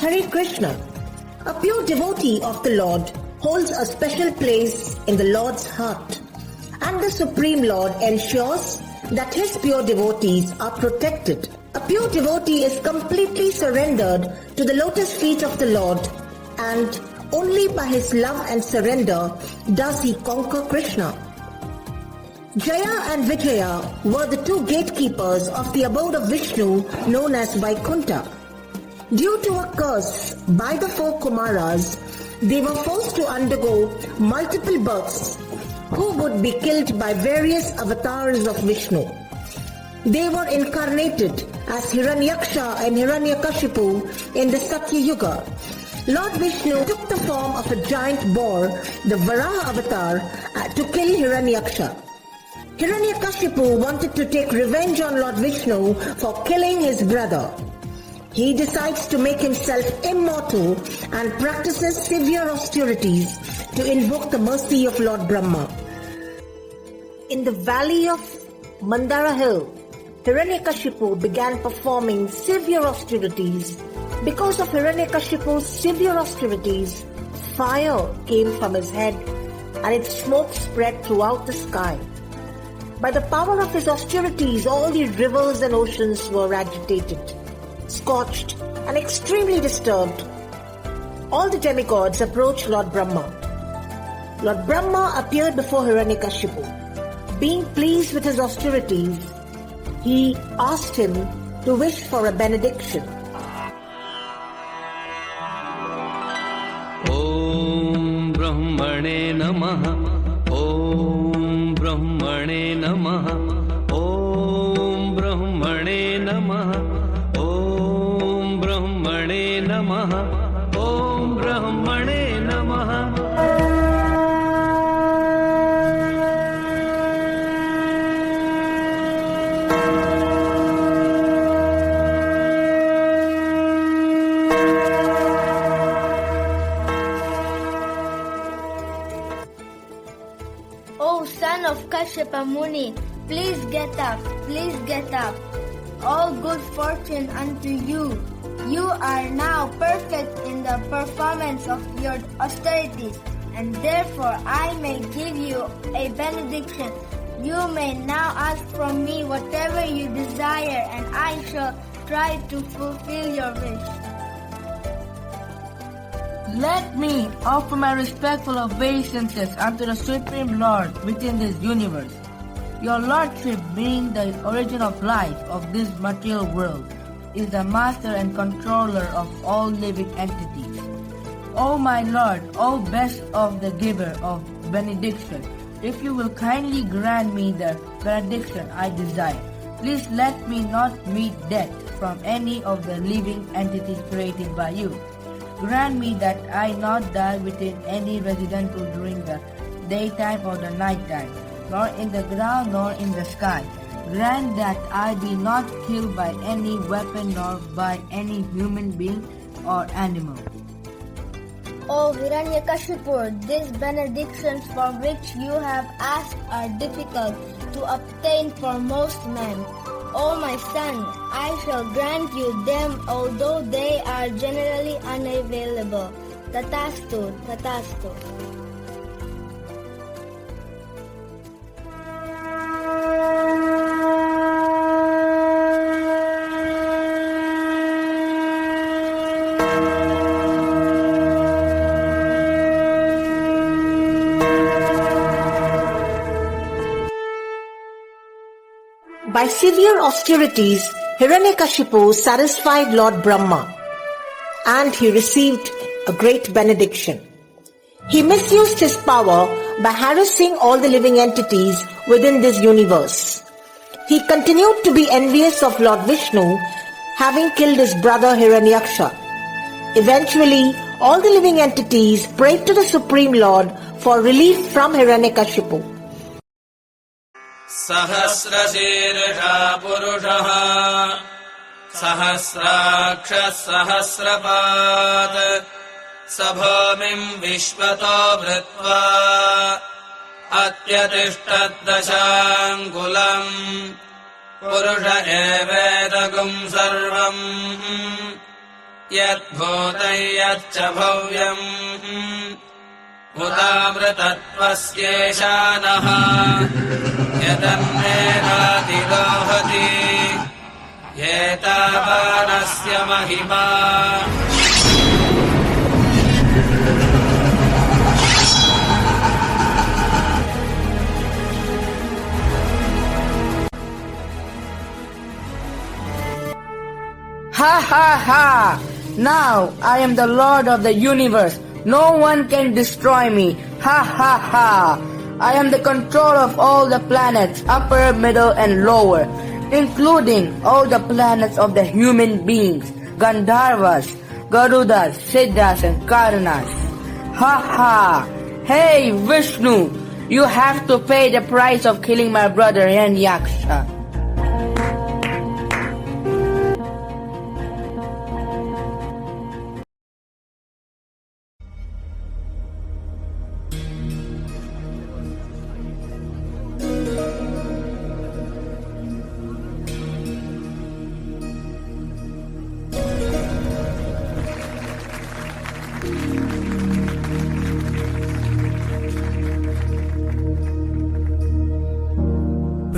Hare Krishna. A pure devotee of the Lord holds a special place in the Lord's heart, and the Supreme Lord ensures that his pure devotees are protected. A pure devotee is completely surrendered to the lotus feet of the Lord, and only by his love and surrender does he conquer Krishna. Jaya and Vijaya were the two gatekeepers of the abode of Vishnu known as Vaikuntha. Due to a curse by the four Kumaras, they were forced to undergo multiple births, who would be killed by various avatars of Vishnu. They were incarnated as Hiranyaksha and Hiranyakashipu in the Satya Yuga. Lord Vishnu took the form of a giant boar, the Varaha avatar, to kill Hiranyaksha. Hiranyakashipu wanted to take revenge on Lord Vishnu for killing his brother. He decides to make himself immortal and practices severe austerities to invoke the mercy of Lord Brahma. In the valley of Mandara Hill, Hiranyakashipu began performing severe austerities. Because of Hiranyakashipu's severe austerities, fire came from his head and its smoke spread throughout the sky. By the power of his austerities, all the rivers and oceans were agitated, scorched, and extremely disturbed. All the demigods approached Lord Brahma. Lord Brahma appeared before Hiranyakashipu. Being pleased with his austerities, he asked him to wish for a benediction. Om Brahmane Namaha. Om Brahmane Namaha. Om Brahmane Namaha. Om Brahmane Namaha. Om Brahmane Namaha. O son of Kashyapa Muni, please get up, please get up. All good fortune unto you. You are now perfect in the performance of your austerities, and therefore I may give you a benediction. You may now ask from me whatever you desire, and I shall try to fulfill your wish. Let me offer my respectful obeisances unto the Supreme Lord within this universe. Your Lordship, being the origin of life of this material world, is the master and controller of all living entities. O my Lord, O best of the giver of benediction, if you will kindly grant me the benediction I desire, please let me not meet death from any of the living entities created by you. Grant me that I not die within any residential during the daytime or the nighttime, nor in the ground nor in the sky. Grant that I be not killed by any weapon nor by any human being or animal. O Hiranyakashipu, these benedictions for which you have asked are difficult to obtain for most men. O my son, I shall grant you them, although they are generally unavailable. Tatastu, Tatastu. By severe austerities, Hiranyakashipu satisfied Lord Brahma, and he received a great benediction. He misused his power by harassing all the living entities within this universe. He continued to be envious of Lord Vishnu, having killed his brother Hiranyaksha. Eventually, all the living entities prayed to the Supreme Lord for relief from Hiranyakashipu. सहस्रशीर्षा पुरुषः सहस्राक्षः सहस्रपात् स भूमिम् विश्वतो भृत्वा अत्यतिष्ठद्दशाङ्गुलम् पुरुष एवेदगुम् सर्वम् यद्भूतं यच्च भव्यम् उदामृतत्वस्येशानः यदन्नेनातिरोहति एतावानस्य महिमा Ha ha ha! Now I am the Lord of the universe. No one can destroy me. Ha ha ha! I am the control of all the planets, upper, middle and lower, including all the planets of the human beings, Gandharvas, Garudas, Siddhas and Karanas. Ha ha! Hey Vishnu, you have to pay the price of killing my brother Hiranyaksha.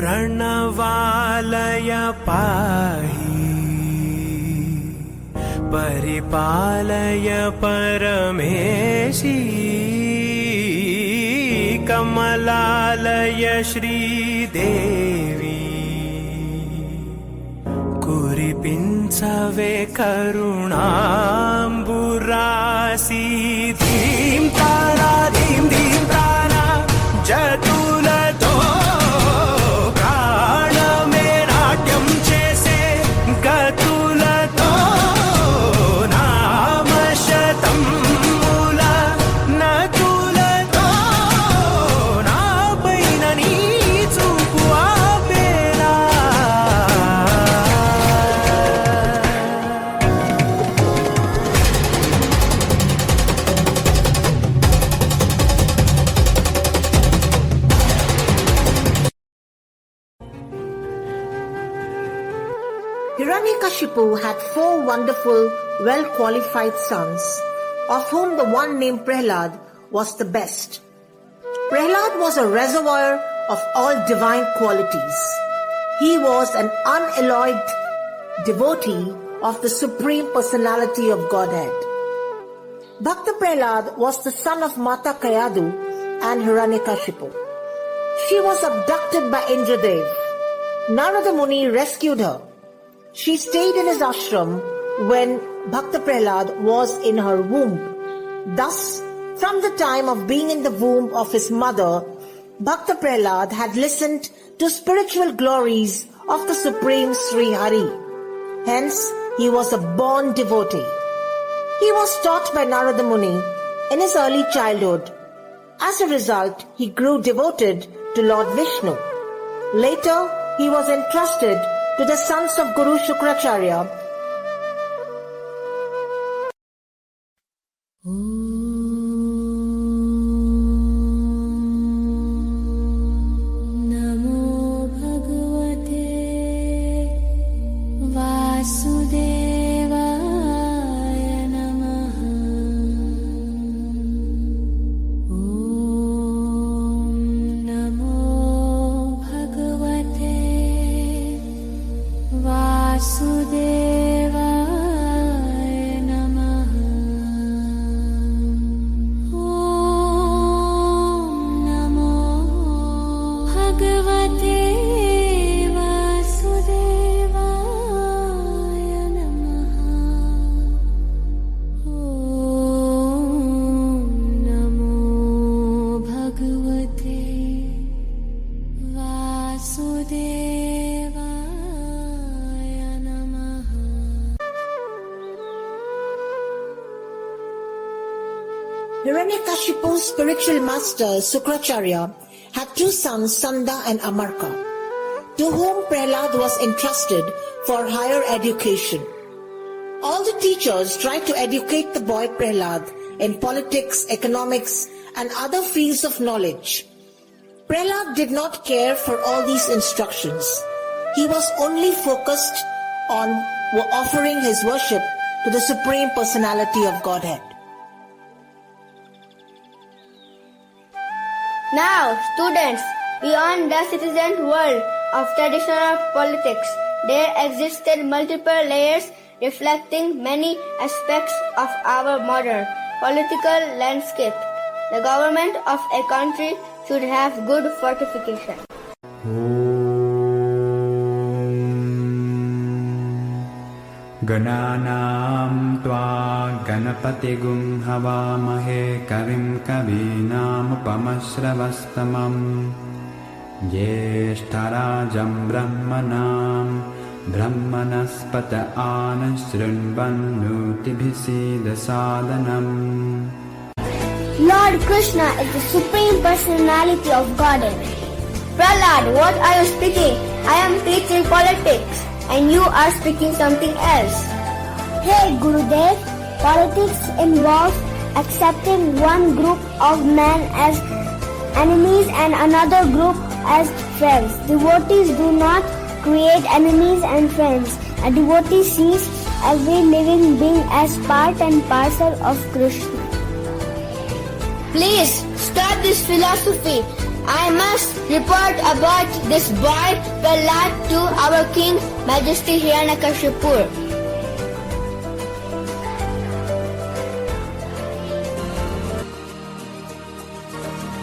प्रणवालय पाहि परिपालय परमेशी कमलालय श्रीदेवी कुरिपिंचवे करुणाम्बुरासी धीं तारा जतुलतो Hiranyakashipu had 4 wonderful, well-qualified sons, of whom the one named Prahlad was the best. Prahlad was a reservoir of all divine qualities. He was an unalloyed devotee of the Supreme Personality of Godhead. Bhakta Prahlad was the son of Mata Kayadu and Hiranyakashipu. She was abducted by Indradev. Narada Muni rescued her. She stayed in his ashram when Bhakta Prahlad was in her womb. Thus, from the time of being in the womb of his mother, Bhakta Prahlad had listened to spiritual glories of the Supreme Sri Hari. Hence, he was a born devotee. He was taught by Narada Muni in his early childhood. As a result, he grew devoted to Lord Vishnu. Later, he was entrusted to the sons of Guru Shukracharya. Namo Bhagavate Vasudevaya Namaha. Om Namo Bhagavate Vasudevaya Namaha. Om Namo Bhagavate Vasudevaya Namaha. Om Namo Bhagavate Vasudevaya Namaha. Hiranyakashipu's spiritual master Sukracharya had 2 sons, Sanda and Amarka, to whom Prahlad was entrusted for higher education. All the teachers tried to educate the boy Prahlad in politics, economics, and other fields of knowledge. Prahlad did not care for all these instructions. He was only focused on offering his worship to the Supreme Personality of Godhead. Now, students, beyond the citizen world of traditional politics, there existed multiple layers reflecting many aspects of our modern political landscape. The government of a country should have good fortification. Gananam tva ganapatigum havamahe kavim kavinam upamasravastamam Jeshtarajam brahmanam brahmanaspata anashrunvannutibhisida sadhanam. Lord Krishna is the Supreme Personality of Godhead. Prahlad, what are you speaking? I am teaching politics and you are speaking something else. Hey Gurudev, politics involves accepting one group of men as enemies and another group as friends. Devotees do not create enemies and friends. A devotee sees every living being as part and parcel of Krishna. Please stop this philosophy. I must report about this boy Prahlad to our King Majesty Hiranyakashipu.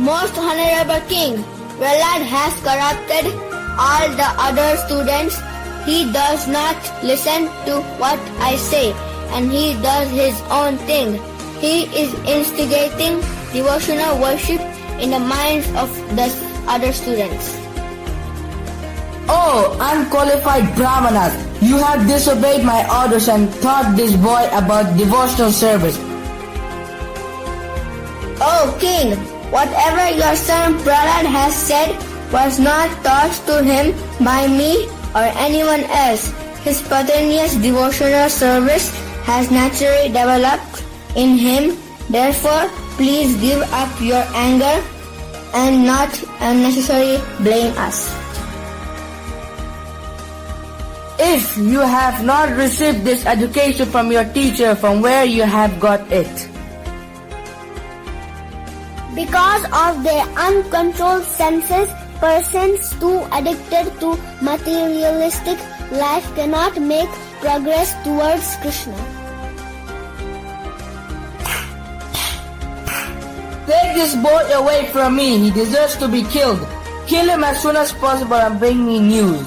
Most Honorable King, Prahlad has corrupted all the other students. He does not listen to what I say and he does his own thing. He is instigating devotional worship in the minds of the other students. Oh, unqualified Brahmanas, you have disobeyed my orders and taught this boy about devotional service. Oh King, whatever your son Prahlad has said was not taught to him by me or anyone else. His spontaneous devotional service has naturally developed in him. Therefore, please give up your anger and not unnecessarily blame us. If you have not received this education from your teacher, from where you have got it? Because of their uncontrolled senses, persons too addicted to materialistic life cannot make progress towards Krishna. Take this boy away from me. He deserves to be killed. Kill him as soon as possible and bring me news.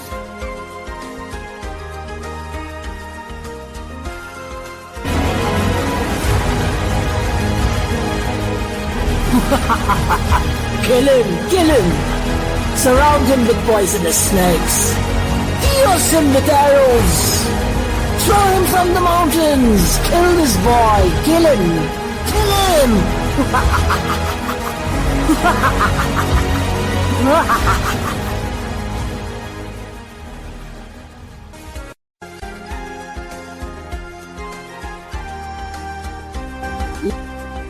Kill him! Surround him with poisonous snakes. Pierce him with arrows. Throw him from the mountains. Kill this boy. Kill him.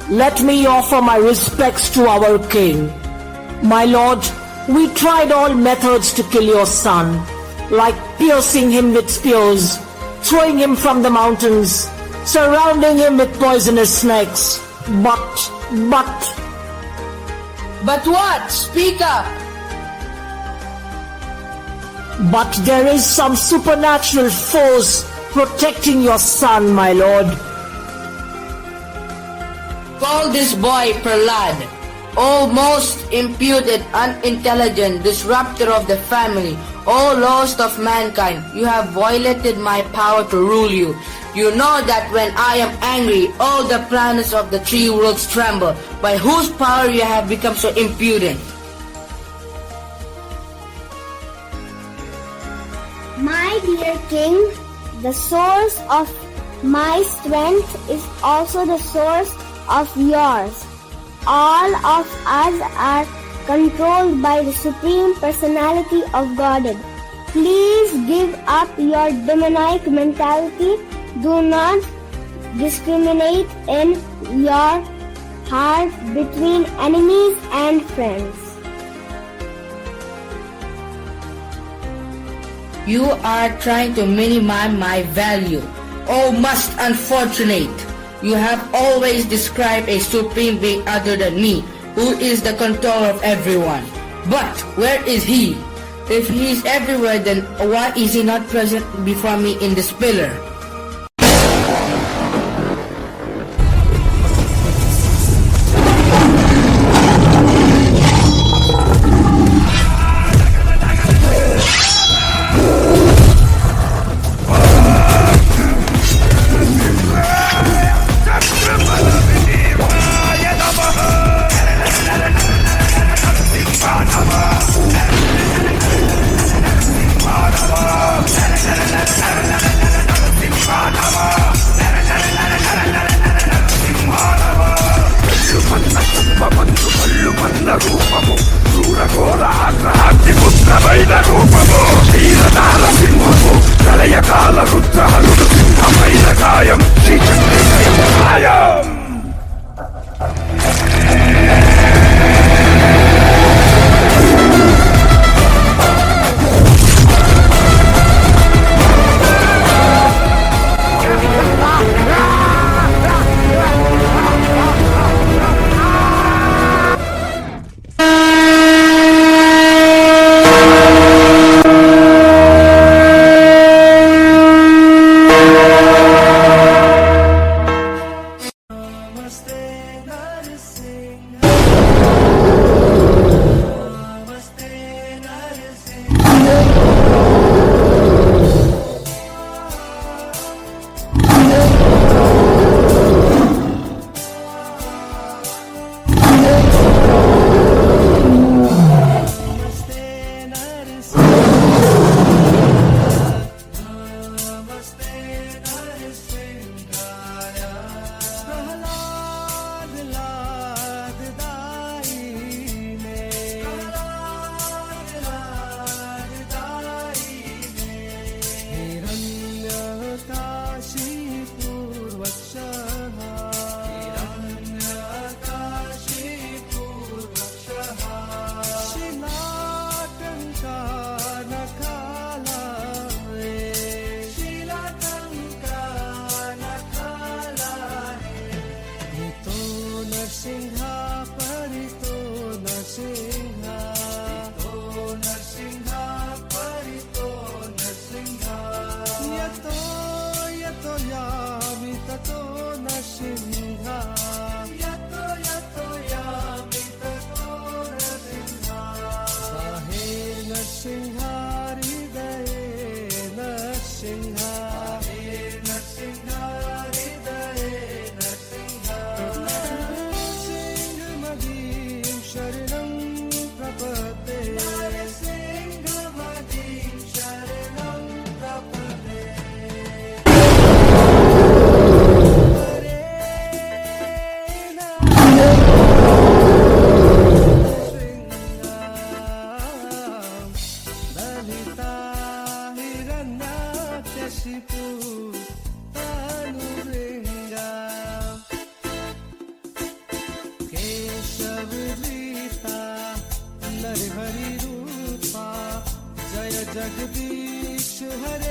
Let me offer my respects to our king. My lord, we tried all methods to kill your son, like piercing him with spears, throwing him from the mountains, surrounding him with poisonous snakes. But what? Speak up! But there is some supernatural force protecting your son, my lord. Call this boy Prahlad, O most imputed, unintelligent, disruptor of the family, O lost of mankind, you have violated my power to rule you. You know that when I am angry, all the planets of the three worlds tremble. By whose power you have become so impudent? My dear king, the source of my strength is also the source of yours. All of us are controlled by the Supreme Personality of Godhead. Please give up your demonic mentality. Do not discriminate in your heart between enemies and friends. You are trying to minimize my value. O most unfortunate! You have always described a supreme being other than me, who is the controller of everyone. But where is he? If he is everywhere, then why is he not present before me in this pillar? Jagdish Hare